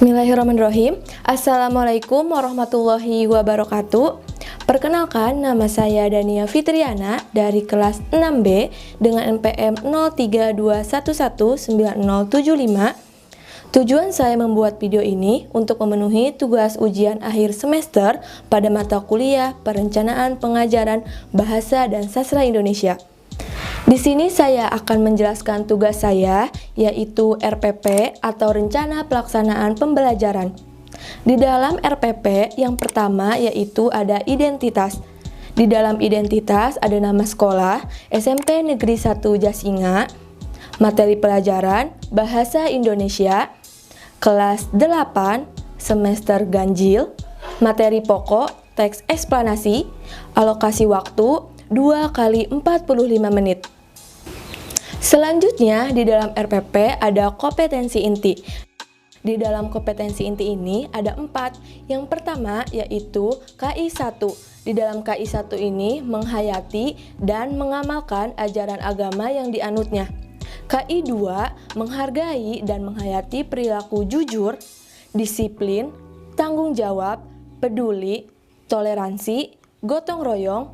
Bismillahirrahmanirrahim. Assalamualaikum warahmatullahi wabarakatuh. Perkenalkan, nama saya Dania Fitriana dari kelas 6B dengan NPM 0321190075. Tujuan saya membuat video ini untuk memenuhi tugas ujian akhir semester pada mata kuliah Perencanaan Pengajaran Bahasa dan Sastra Indonesia. Di sini saya akan menjelaskan tugas saya, yaitu RPP atau Rencana Pelaksanaan Pembelajaran. Di dalam RPP, yang pertama yaitu ada identitas. Di dalam identitas ada nama sekolah, SMP Negeri 1 Jasinga, materi pelajaran, Bahasa Indonesia, kelas 8, semester ganjil, materi pokok, teks eksplanasi, alokasi waktu 2 kali 45 menit. Selanjutnya, di dalam RPP ada kompetensi inti. Di dalam kompetensi inti ini ada 4. Yang pertama yaitu KI 1. Di dalam KI 1 ini menghayati dan mengamalkan ajaran agama yang dianutnya. KI 2 menghargai dan menghayati perilaku jujur, disiplin, tanggung jawab, peduli, toleransi, gotong royong,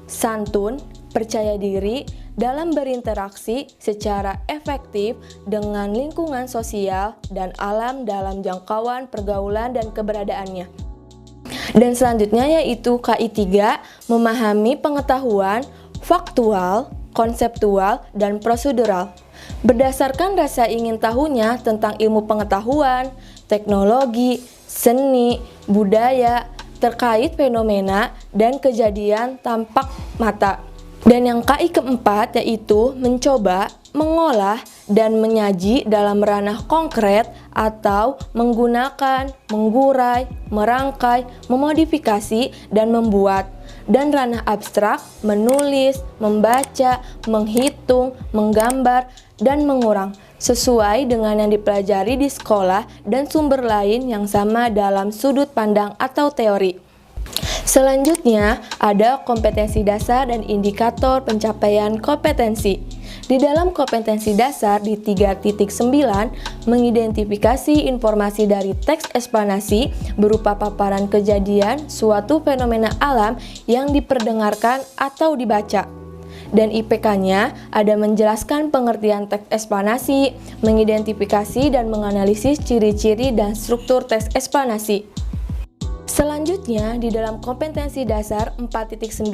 santun, percaya diri dalam berinteraksi secara efektif dengan lingkungan sosial dan alam dalam jangkauan pergaulan dan keberadaannya. Dan selanjutnya yaitu KI 3, memahami pengetahuan faktual, konseptual, dan prosedural. Berdasarkan rasa ingin tahunya tentang ilmu pengetahuan, teknologi, seni, budaya, terkait fenomena dan kejadian tampak mata. Dan yang KI keempat yaitu mencoba, mengolah, dan menyaji dalam ranah konkret atau menggunakan, menggurai, merangkai, memodifikasi, dan membuat. Dan ranah abstrak, menulis, membaca, menghitung, menggambar, dan mengurang sesuai dengan yang dipelajari di sekolah dan sumber lain yang sama dalam sudut pandang atau teori. Selanjutnya, ada kompetensi dasar dan indikator pencapaian kompetensi. Di dalam kompetensi dasar di 3.9, mengidentifikasi informasi dari teks eksplanasi berupa paparan kejadian suatu fenomena alam yang diperdengarkan atau dibaca. Dan IPK-nya ada menjelaskan pengertian teks eksplanasi, mengidentifikasi dan menganalisis ciri-ciri dan struktur teks eksplanasi. Selanjutnya, di dalam kompetensi dasar 4.9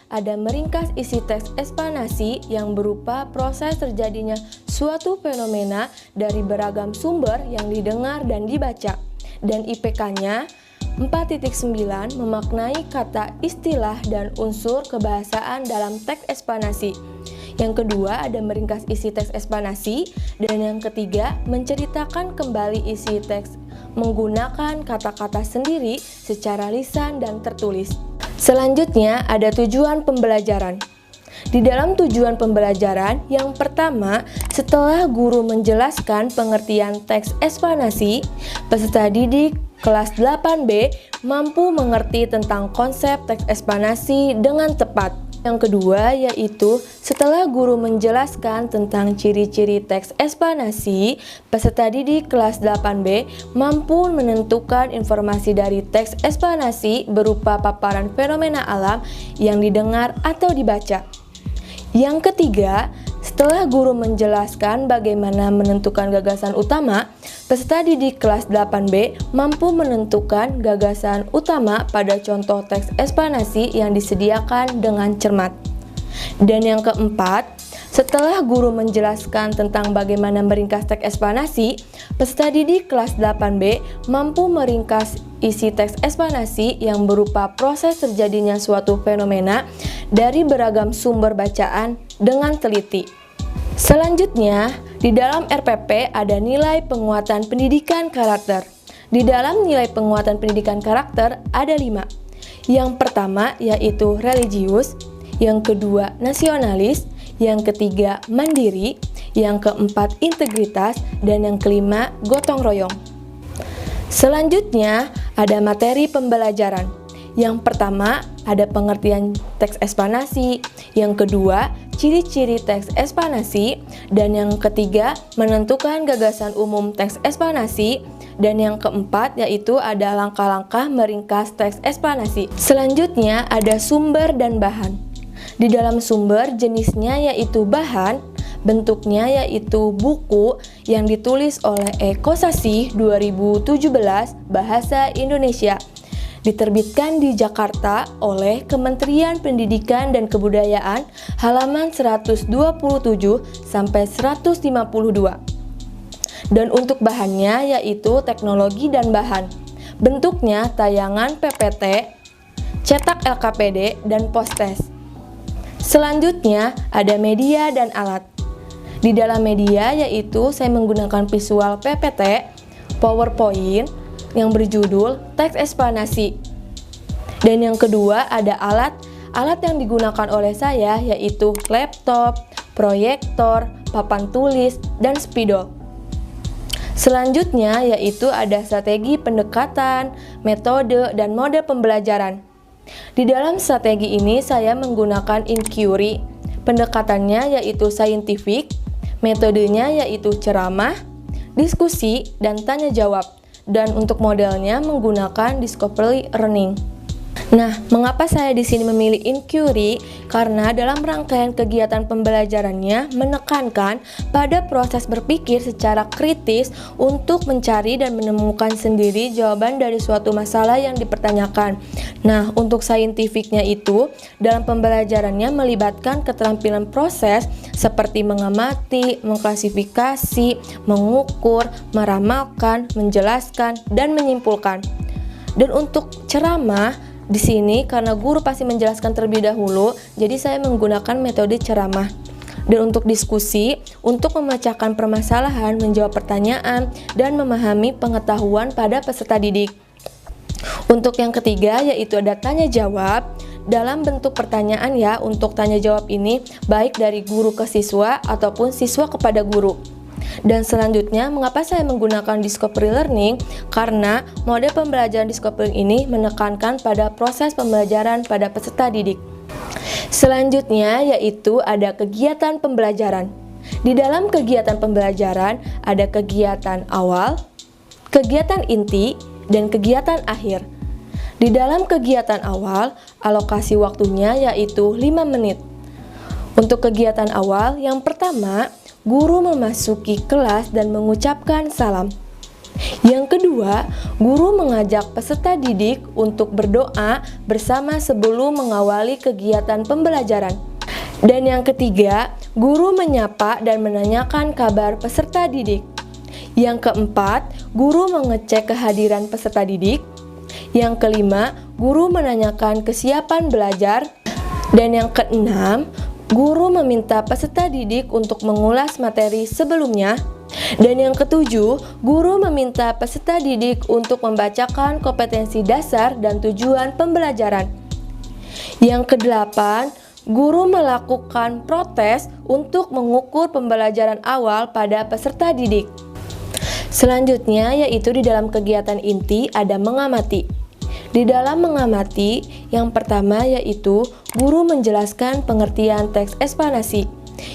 ada meringkas isi teks eksplanasi yang berupa proses terjadinya suatu fenomena dari beragam sumber yang didengar dan dibaca. Dan IPK-nya 4.9 memaknai kata, istilah, dan unsur kebahasaan dalam teks eksplanasi. Yang kedua ada meringkas isi teks eksplanasi, dan yang ketiga menceritakan kembali isi teks menggunakan kata-kata sendiri secara lisan dan tertulis. Selanjutnya ada tujuan pembelajaran. Di dalam tujuan pembelajaran, yang pertama, setelah guru menjelaskan pengertian teks eksplanasi, peserta didik kelas 8B mampu mengerti tentang konsep teks eksplanasi dengan tepat. Yang kedua yaitu setelah guru menjelaskan tentang ciri-ciri teks eksplanasi, peserta didik kelas 8B mampu menentukan informasi dari teks eksplanasi berupa paparan fenomena alam yang didengar atau dibaca. Yang ketiga, setelah guru menjelaskan bagaimana menentukan gagasan utama, peserta didik kelas 8B mampu menentukan gagasan utama pada contoh teks eksplanasi yang disediakan dengan cermat. Dan yang keempat, setelah guru menjelaskan tentang bagaimana meringkas teks eksplanasi, peserta didik kelas 8B mampu meringkas isi teks eksplanasi yang berupa proses terjadinya suatu fenomena dari beragam sumber bacaan dengan teliti. Selanjutnya, di dalam RPP ada nilai penguatan pendidikan karakter. Di dalam nilai penguatan pendidikan karakter ada 5. Yang pertama yaitu religius, yang kedua nasionalis, yang ketiga mandiri, yang keempat integritas, dan yang kelima gotong royong. Selanjutnya ada materi pembelajaran. Yang pertama ada pengertian teks eksplanasi, yang kedua ciri-ciri teks eksplanasi, dan yang ketiga menentukan gagasan umum teks eksplanasi, Dan yang keempat yaitu ada langkah-langkah meringkas teks eksplanasi. Selanjutnya ada sumber dan bahan. Di dalam sumber jenisnya yaitu bahan, bentuknya yaitu buku yang ditulis oleh Eko Sasih 2017 Bahasa Indonesia. Diterbitkan di Jakarta oleh Kementerian Pendidikan dan Kebudayaan halaman 127 sampai 152. Dan untuk bahannya yaitu teknologi dan bahan. Bentuknya tayangan PPT, cetak LKPD, dan postes. Selanjutnya ada media dan alat. Di dalam media yaitu saya menggunakan visual PPT, PowerPoint yang berjudul teks eksplanasi. Dan yang kedua ada alat. Alat yang digunakan oleh saya yaitu laptop, proyektor, papan tulis, dan spidol. Selanjutnya yaitu ada strategi pendekatan, metode, dan mode pembelajaran. Di dalam strategi ini saya menggunakan inquiry, pendekatannya yaitu scientific, metodenya yaitu ceramah, diskusi, dan tanya jawab. Dan untuk modelnya menggunakan discovery learning. Nah, mengapa saya di sini memilih inquiry? Karena dalam rangkaian kegiatan pembelajarannya menekankan pada proses berpikir secara kritis untuk mencari dan menemukan sendiri jawaban dari suatu masalah yang dipertanyakan. Nah, untuk saintifiknya itu dalam pembelajarannya melibatkan keterampilan proses seperti mengamati, mengklasifikasi, mengukur, meramalkan, menjelaskan, dan menyimpulkan. Dan untuk ceramah di sini karena guru pasti menjelaskan terlebih dahulu, jadi saya menggunakan metode ceramah. Dan untuk diskusi, untuk memecahkan permasalahan, menjawab pertanyaan, dan memahami pengetahuan pada peserta didik. Untuk yang ketiga yaitu ada tanya jawab dalam bentuk pertanyaan ya. Untuk tanya jawab ini baik dari guru ke siswa ataupun siswa kepada guru. Dan selanjutnya, mengapa saya menggunakan discovery learning? Karena mode pembelajaran discovery ini menekankan pada proses pembelajaran pada peserta didik. Selanjutnya yaitu ada kegiatan pembelajaran. Di dalam kegiatan pembelajaran ada kegiatan awal, kegiatan inti, dan kegiatan akhir. Di dalam kegiatan awal, alokasi waktunya yaitu 5 menit. Untuk kegiatan awal, yang pertama, guru memasuki kelas dan mengucapkan salam. Yang kedua, guru mengajak peserta didik untuk berdoa bersama sebelum mengawali kegiatan pembelajaran. Dan yang ketiga, guru menyapa dan menanyakan kabar peserta didik. Yang keempat, guru mengecek kehadiran peserta didik. Yang kelima, guru menanyakan kesiapan belajar. Dan yang keenam, guru meminta peserta didik untuk mengulas materi sebelumnya. Dan yang ketujuh, guru meminta peserta didik untuk membacakan kompetensi dasar dan tujuan pembelajaran. Yang kedelapan, guru melakukan protes untuk mengukur pembelajaran awal pada peserta didik. Selanjutnya yaitu di dalam kegiatan inti ada mengamati. Di dalam mengamati, yang pertama yaitu guru menjelaskan pengertian teks eksplanasi.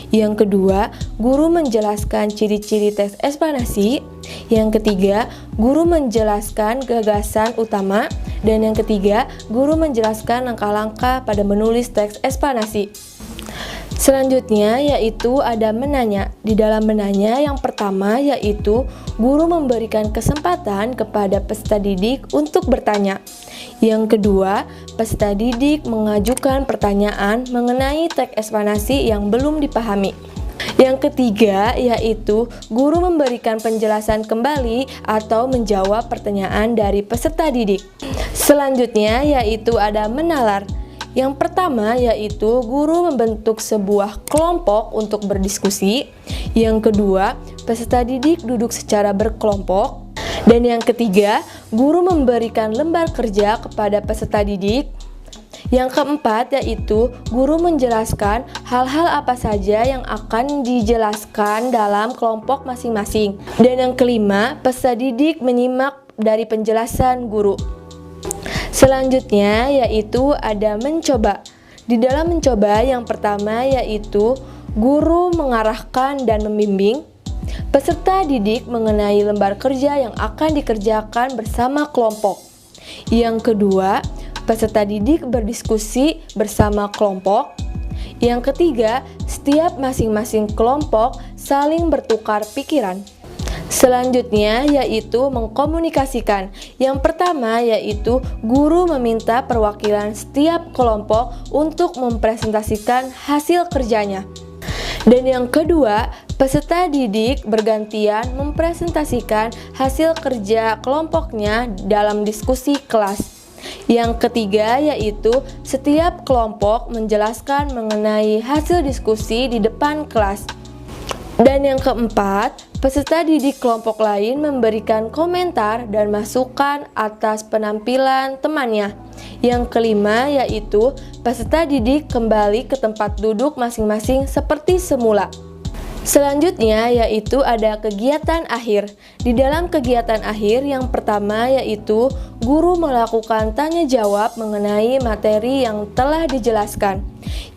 Yang kedua, guru menjelaskan ciri-ciri teks eksplanasi. Yang ketiga, guru menjelaskan gagasan utama. Dan yang ketiga, guru menjelaskan langkah-langkah pada menulis teks eksplanasi. Selanjutnya yaitu ada menanya. Di dalam menanya yang pertama yaitu guru memberikan kesempatan kepada peserta didik untuk bertanya. Yang kedua, peserta didik mengajukan pertanyaan mengenai teks eksplanasi yang belum dipahami. Yang ketiga yaitu guru memberikan penjelasan kembali atau menjawab pertanyaan dari peserta didik. Selanjutnya yaitu ada menalar. Yang pertama yaitu guru membentuk sebuah kelompok untuk berdiskusi. Yang kedua, peserta didik duduk secara berkelompok. Dan yang ketiga, guru memberikan lembar kerja kepada peserta didik. Yang keempat yaitu guru menjelaskan hal-hal apa saja yang akan dijelaskan dalam kelompok masing-masing. Dan yang kelima, peserta didik menyimak dari penjelasan guru. Selanjutnya yaitu ada mencoba. Di dalam mencoba yang pertama yaitu guru mengarahkan dan membimbing. peserta didik mengenai lembar kerja yang akan dikerjakan bersama kelompok. Yang kedua, peserta didik berdiskusi bersama kelompok. Yang ketiga, setiap masing-masing kelompok saling bertukar pikiran. Selanjutnya yaitu mengkomunikasikan. Yang pertama yaitu guru meminta perwakilan setiap kelompok untuk mempresentasikan hasil kerjanya. Dan yang kedua, peserta didik bergantian mempresentasikan hasil kerja kelompoknya dalam diskusi kelas. Yang ketiga yaitu setiap kelompok menjelaskan mengenai hasil diskusi di depan kelas. Dan yang keempat, peserta didik kelompok lain memberikan komentar dan masukan atas penampilan temannya. Yang kelima yaitu peserta didik kembali ke tempat duduk masing-masing seperti semula. Selanjutnya yaitu ada kegiatan akhir. Di dalam kegiatan akhir yang pertama yaitu guru melakukan tanya jawab mengenai materi yang telah dijelaskan.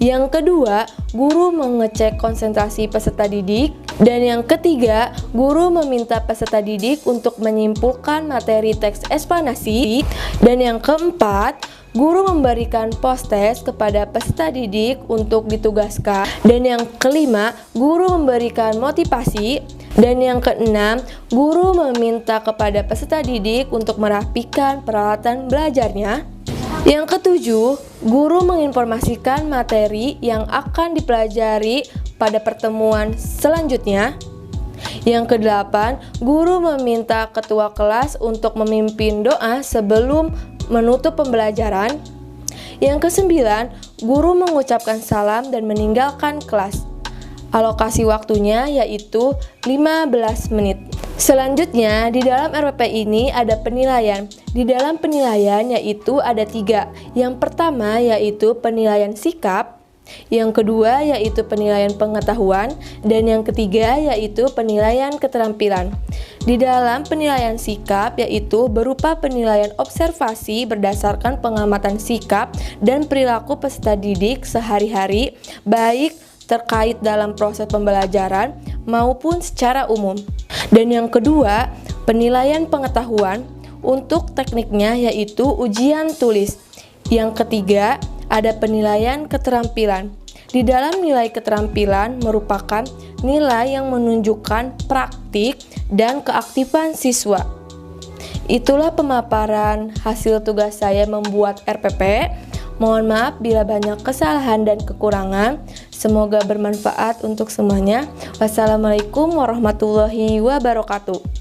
Yang kedua, guru mengecek konsentrasi peserta didik. Dan yang ketiga, guru meminta peserta didik untuk menyimpulkan materi teks eksplanasi. Dan yang keempat, guru memberikan post-test kepada peserta didik untuk ditugaskan. Dan yang kelima, guru memberikan motivasi. Dan yang keenam, guru meminta kepada peserta didik untuk merapikan peralatan belajarnya. Yang ketujuh, guru menginformasikan materi yang akan dipelajari pada pertemuan selanjutnya. Yang kedelapan, guru meminta ketua kelas untuk memimpin doa sebelum menutup pembelajaran. Yang kesembilan, guru mengucapkan salam dan meninggalkan kelas. Alokasi waktunya yaitu 15 menit. Selanjutnya, di dalam RPP ini ada penilaian. Di dalam penilaian yaitu ada 3. Yang pertama yaitu penilaian sikap. Yang kedua yaitu penilaian pengetahuan. Dan yang ketiga yaitu penilaian keterampilan. Di dalam penilaian sikap yaitu berupa penilaian observasi berdasarkan pengamatan sikap dan perilaku peserta didik sehari-hari, baik terkait dalam proses pembelajaran maupun secara umum. Dan yang kedua, penilaian pengetahuan untuk tekniknya yaitu ujian tulis. Yang ketiga, ada penilaian keterampilan. Di dalam nilai keterampilan merupakan nilai yang menunjukkan praktik dan keaktifan siswa. Itulah pemaparan hasil tugas saya membuat RPP. Mohon maaf bila banyak kesalahan dan kekurangan. Semoga bermanfaat untuk semuanya. Wassalamualaikum warahmatullahi wabarakatuh.